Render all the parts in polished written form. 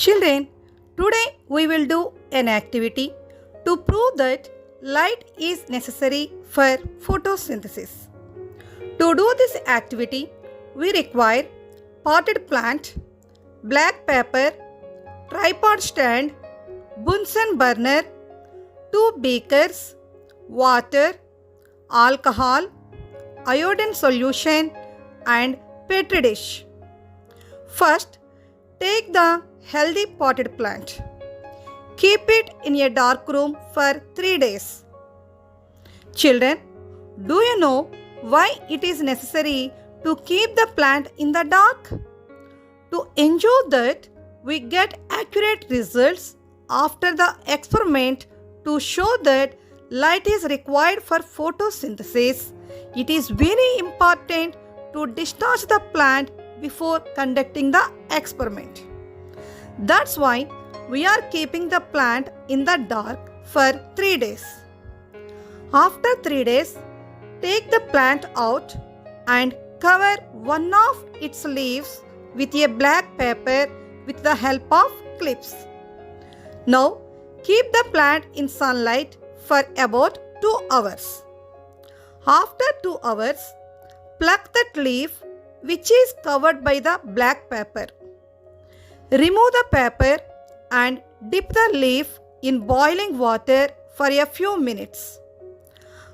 Children, today we will do an activity to prove that light is necessary for photosynthesis. To do this activity, we require potted plant, black paper, tripod stand, Bunsen burner, 2 beakers, water, alcohol, iodine solution and petri dish. First, take the healthy potted plant. Keep it in a dark room for 3 days. Children, do you know why it is necessary to keep the plant in the dark? To ensure that we get accurate results after the experiment, to show that light is required for photosynthesis, it is very important to discharge the plant before conducting the experiment. That's why we are keeping the plant in the dark for 3 days. After 3 days, take the plant out and cover one of its leaves with a black paper with the help of clips. Now, keep the plant in sunlight for about 2 hours. After 2 hours, pluck that leaf which is covered by the black paper. Remove the paper and dip the leaf in boiling water for a few minutes.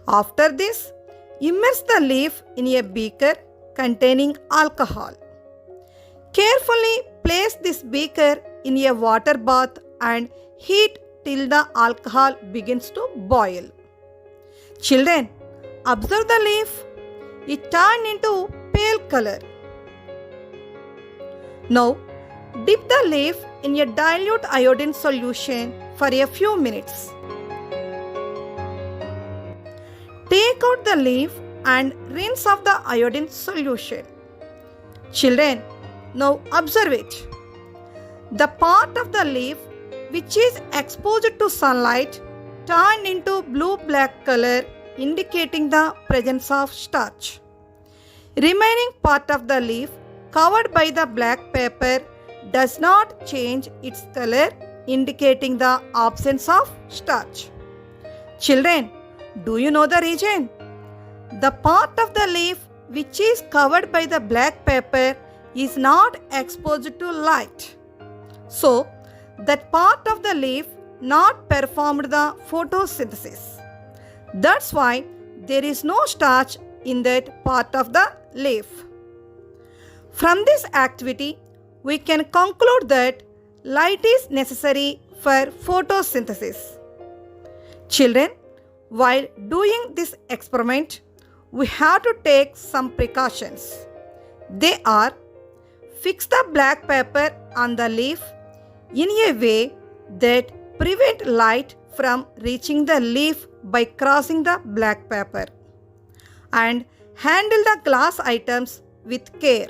After this, immerse the leaf in a beaker containing alcohol. Carefully place this beaker in a water bath and heat till the alcohol begins to boil. Children, observe the leaf. It turned into pale color. Now, dip the leaf in a dilute iodine solution for a few minutes. Take out the leaf and rinse off the iodine solution. Children, now observe it. The part of the leaf which is exposed to sunlight turned into blue-black color, indicating the presence of starch. Remaining part of the leaf covered by the black paper does not change its color, indicating the absence of starch. Children, do you know the reason? The part of the leaf which is covered by the black paper is not exposed to light. So, that part of the leaf not performed the photosynthesis. That's why there is no starch in that part of the leaf. From this activity, we can conclude that light is necessary for photosynthesis. Children, while doing this experiment, we have to take some precautions. They are: fix the black paper on the leaf in a way that prevent light from reaching the leaf by crossing the black paper, and handle the glass items with care.